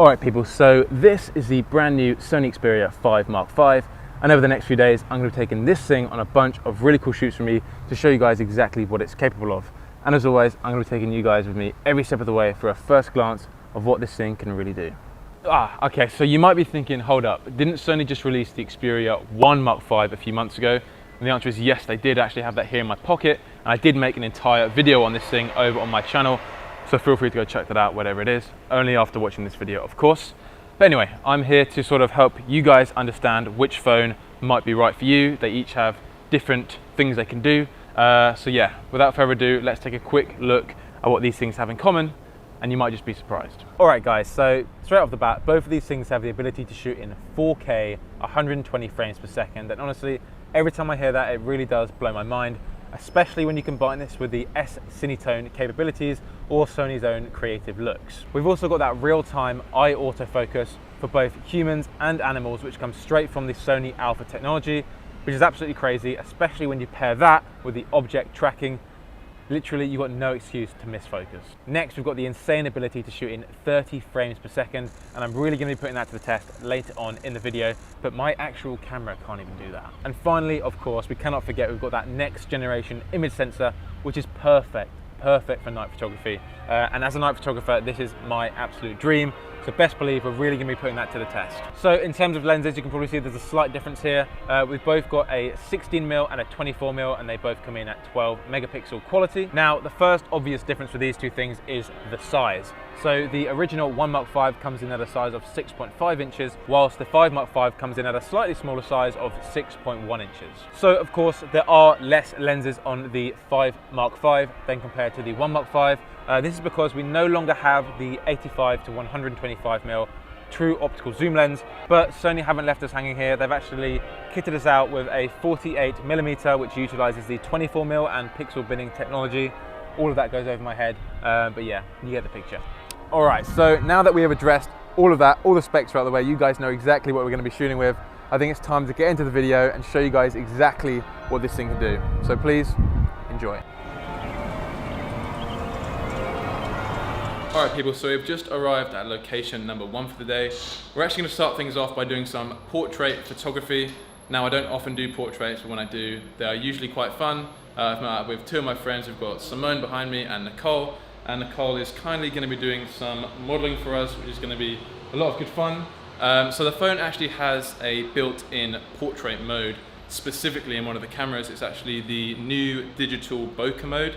Alright people, so this is the brand new Sony Xperia 5 Mark V, and over the next few days I'm going to be taking this thing on a bunch of really cool shoots for me to show you guys exactly what it's capable of. And as always, I'm going to be taking you guys with me every step of the way for a first glance of what this thing can really do. Okay, so you might be thinking, hold up, didn't Sony just release the Xperia 1 Mark V a few months ago? And the answer is yes, they did actually have that here in my pocket, and I did make an entire video on this thing over on my channel. So feel free to go check that out, whatever it is, only after watching this video, of course. But anyway, I'm here to sort of help you guys understand which phone might be right for you. They each have different things they can do. So yeah, without further ado, let's take a quick look at what these things have in common, and you might just be surprised. All right guys, so straight off the bat, both of these things have the ability to shoot in 4K, 120 frames per second. And honestly, every time I hear that, it really does blow my mind, especially when you combine this with the S-Cinetone capabilities or Sony's own creative looks. We've also got that real-time eye autofocus for both humans and animals, which comes straight from the Sony Alpha technology, which is absolutely crazy, especially when you pair that with the object tracking. Literally, you've got no excuse to miss focus. Next, we've got the insane ability to shoot in 30 frames per second, and I'm really gonna be putting that to the test later on in the video, but my actual camera can't even do that. And finally, of course, we cannot forget we've got that next generation image sensor, which is perfect for night photography. And as a night photographer, this is my absolute dream. So best believe we're really gonna be putting that to the test. So in terms of lenses, you can probably see there's a slight difference here. We've both got a 16mm and a 24mm, and they both come in at 12 megapixel quality. Now, the first obvious difference with these two things is the size. So the original 1 Mark V comes in at a size of 6.5 inches, whilst the 5 Mark V comes in at a slightly smaller size of 6.1 inches. So of course, there are less lenses on the 5 Mark V than compared to the 1 Mark V. This is because we no longer have the 85 to 125mm true optical zoom lens, but Sony haven't left us hanging here. They've actually kitted us out with a 48mm, which utilizes the 24mm and pixel binning technology. All of that goes over my head, but yeah, you get the picture. All right, so now that we have addressed all of that, all the specs are out of the way, you guys know exactly what we're gonna be shooting with. I think it's time to get into the video and show you guys exactly what this thing can do. So please, enjoy. All right people, so we've just arrived at location number 1 for the day. We're actually gonna start things off by doing some portrait photography. Now, I don't often do portraits, but when I do, they are usually quite fun. I've met up with two of my friends. We've got Simone behind me and Nicole. And Nicole is kindly gonna be doing some modeling for us, which is gonna be a lot of good fun. So the phone actually has a built-in portrait mode, specifically in one of the cameras. It's actually the new digital bokeh mode.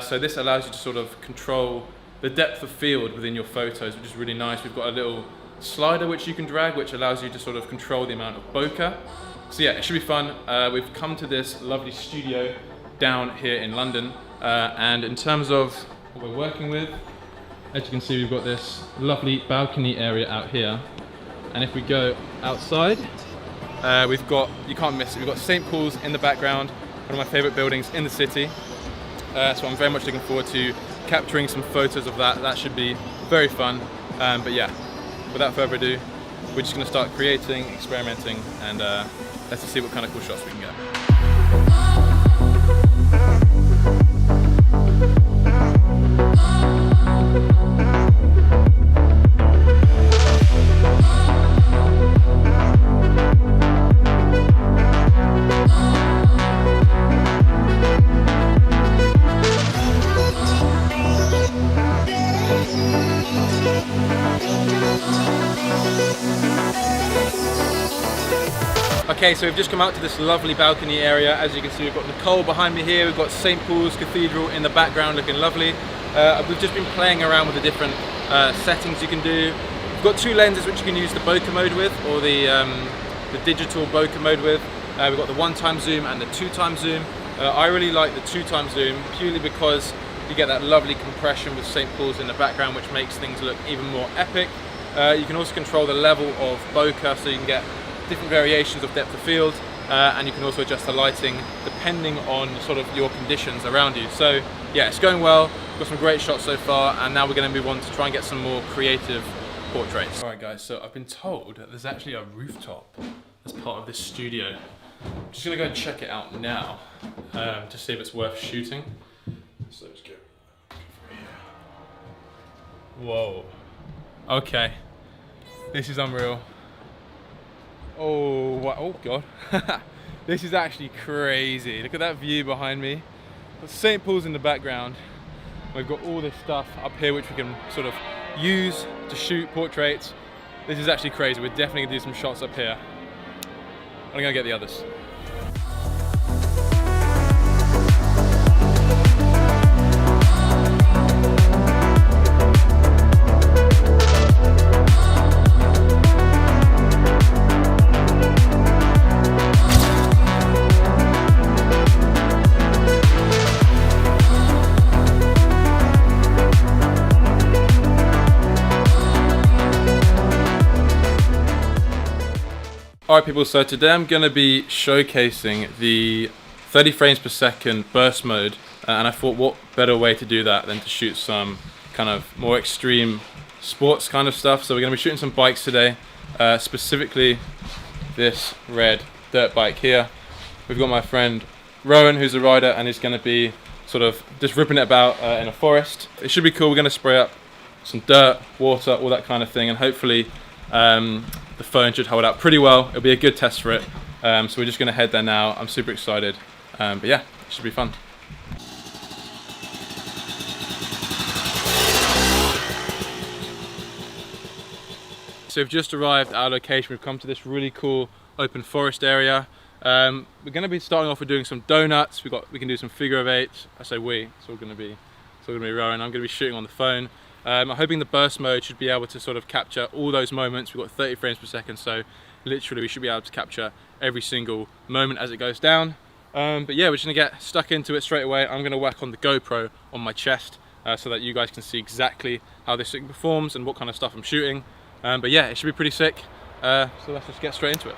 So this allows you to sort of control the depth of field within your photos, which is really nice. We've got a little slider which you can drag, which allows you to sort of control the amount of bokeh. So yeah, it should be fun. We've come to this lovely studio down here in London. And in terms of what we're working with, as you can see, we've got this lovely balcony area out here. And if we go outside, we've got, you can't miss it, we've got St. Paul's in the background, one of my favorite buildings in the city. So I'm very much looking forward to capturing some photos of that. That should be very fun. But yeah, without further ado, we're just gonna start creating, experimenting, and let's just see what kind of cool shots we can get. Okay, so we've just come out to this lovely balcony area. As you can see, we've got Nicole behind me here. We've got St. Paul's Cathedral in the background looking lovely. We've just been playing around with the different settings you can do. We've got two lenses which you can use the bokeh mode with, or the digital bokeh mode with. We've got the 1x zoom and the 2x zoom. I really like the 2x zoom purely because you get that lovely compression with St. Paul's in the background, which makes things look even more epic. You can also control the level of bokeh, so you can get different variations of depth of field, and you can also adjust the lighting depending on sort of your conditions around you. So yeah, it's going well. We've got some great shots so far, and now we're going to move on to try and get some more creative portraits. All right guys, so I've been told that there's actually a rooftop as part of this studio. I'm just going to go and check it out now to see if it's worth shooting. So let's go from here. Whoa. Okay. This is unreal. Oh, wow. Oh God. This is actually crazy. Look at that view behind me. St. Paul's in the background. We've got all this stuff up here which we can sort of use to shoot portraits. This is actually crazy. We're definitely gonna do some shots up here. I'm gonna get the others. Alright people, so today I'm going to be showcasing the 30 frames per second burst mode, and I thought what better way to do that than to shoot some kind of more extreme sports kind of stuff. So we're going to be shooting some bikes today, specifically this red dirt bike here. We've got my friend Rowan, who's a rider, and he's going to be sort of just ripping it about in a forest. It should be cool. We're going to spray up some dirt, water, all that kind of thing, and hopefully the phone should hold out pretty well. It'll be a good test for it. So we're just going to head there now. I'm super excited. But yeah, it should be fun. So we've just arrived at our location. We've come to this really cool open forest area. We're going to be starting off with doing some donuts. We can do some figure of eights. I say we. It's all going to be Rowan. I'm going to be shooting on the phone. I'm hoping the burst mode should be able to sort of capture all those moments. We've got 30 frames per second, so literally we should be able to capture every single moment as it goes down. But yeah, we're just gonna get stuck into it straight away. I'm gonna work on the GoPro on my chest so that you guys can see exactly how this thing performs and what kind of stuff I'm shooting. But yeah, it should be pretty sick. So let's just get straight into it.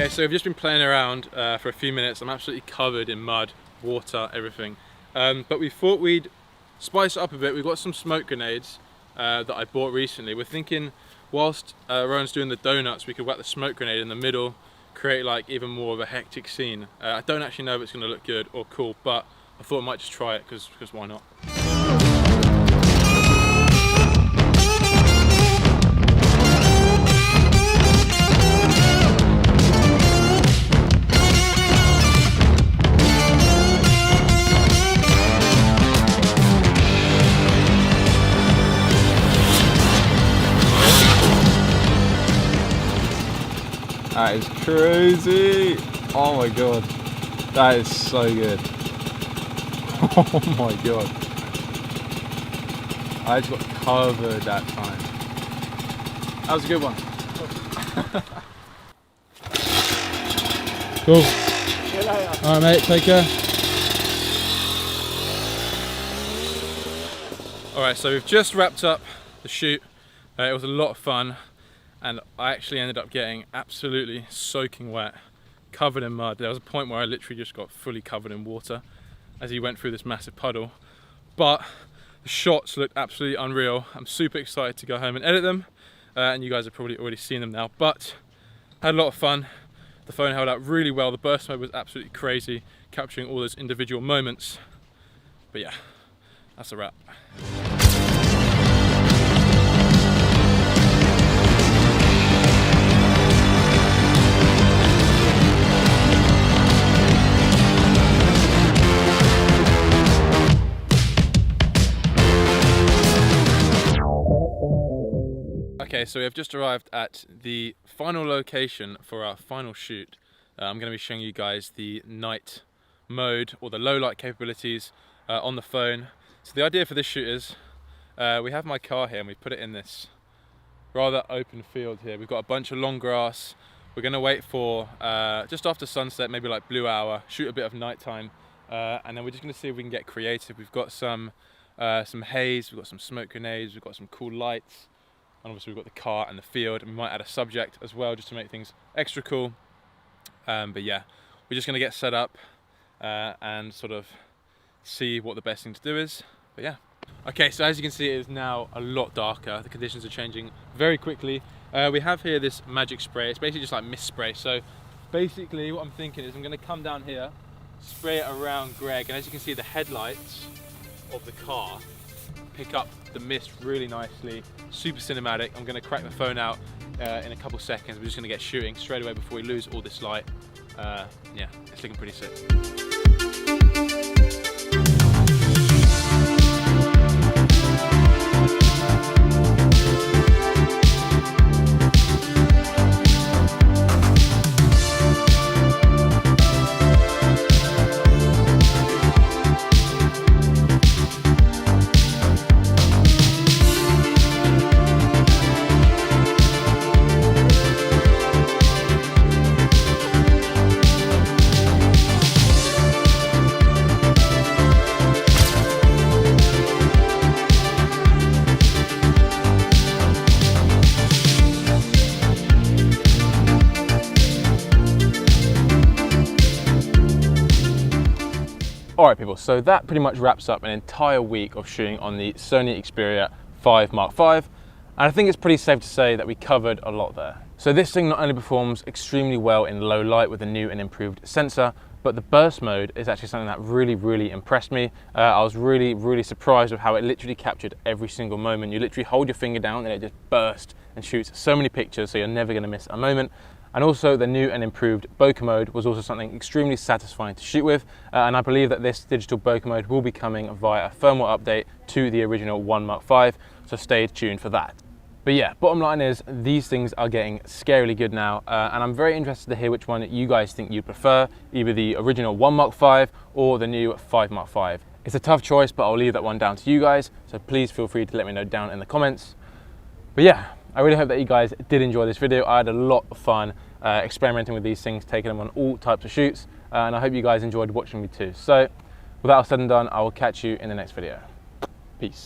So we've just been playing around for a few minutes. I'm absolutely covered in mud, water, everything. But we thought we'd spice it up a bit. We've got some smoke grenades that I bought recently. We're thinking whilst Rowan's doing the donuts, we could whack the smoke grenade in the middle, create like even more of a hectic scene. I don't actually know if it's going to look good or cool, but I thought I might just try it because why not? That is crazy! Oh my god, that is so good. Oh my god, I just got covered that time. That was a good one. Cool. See you later. Alright mate, take care. Alright, so we've just wrapped up the shoot. It was a lot of fun. And I actually ended up getting absolutely soaking wet, covered in mud. There was a point where I literally just got fully covered in water as he went through this massive puddle. But the shots looked absolutely unreal. I'm super excited to go home and edit them. And you guys have probably already seen them now. But I had a lot of fun. The phone held out really well. The burst mode was absolutely crazy, capturing all those individual moments. But yeah, that's a wrap. Okay, so we have just arrived at the final location for our final shoot. I'm going to be showing you guys the night mode or the low light capabilities on the phone. So the idea for this shoot is we have my car here and we put it in this rather open field here. We've got a bunch of long grass, we're going to wait for just after sunset, maybe like blue hour, shoot a bit of nighttime, and then we're just going to see if we can get creative. We've got some haze, we've got some smoke grenades, we've got some cool lights, and obviously we've got the car and the field, and we might add a subject as well just to make things extra cool. But yeah, we're just going to get set up and sort of see what the best thing to do is. But yeah. Okay, so as you can see, it is now a lot darker. The conditions are changing very quickly. We have here this magic spray. It's basically just like mist spray. So basically what I'm thinking is I'm going to come down here, spray it around Greg, and as you can see, the headlights of the car pick up the mist really nicely. Super cinematic. I'm going to crack the phone out in a couple seconds. We're just going to get shooting straight away before we lose all this light. Yeah, it's looking pretty sick. Alright people, so that pretty much wraps up an entire week of shooting on the Sony Xperia 5 Mark V, and I think it's pretty safe to say that we covered a lot there. So this thing not only performs extremely well in low light with a new and improved sensor, but the burst mode is actually something that really impressed me. I was really surprised with how it literally captured every single moment. You literally hold your finger down and it just bursts and shoots so many pictures, so you're never going to miss a moment. And also the new and improved bokeh mode was also something extremely satisfying to shoot with, and I believe that this digital bokeh mode will be coming via a firmware update to the original 1 Mark V, so stay tuned for that. But yeah, bottom line is these things are getting scarily good now, and I'm very interested to hear which one you guys think you prefer, either the original 1 Mark V or the new 5 Mark V. It's a tough choice, but I'll leave that one down to you guys, so please feel free to let me know down in the comments. But yeah, I really hope that you guys did enjoy this video. I had a lot of fun experimenting with these things, taking them on all types of shoots, and I hope you guys enjoyed watching me too. So with that all said and done, I will catch you in the next video. Peace.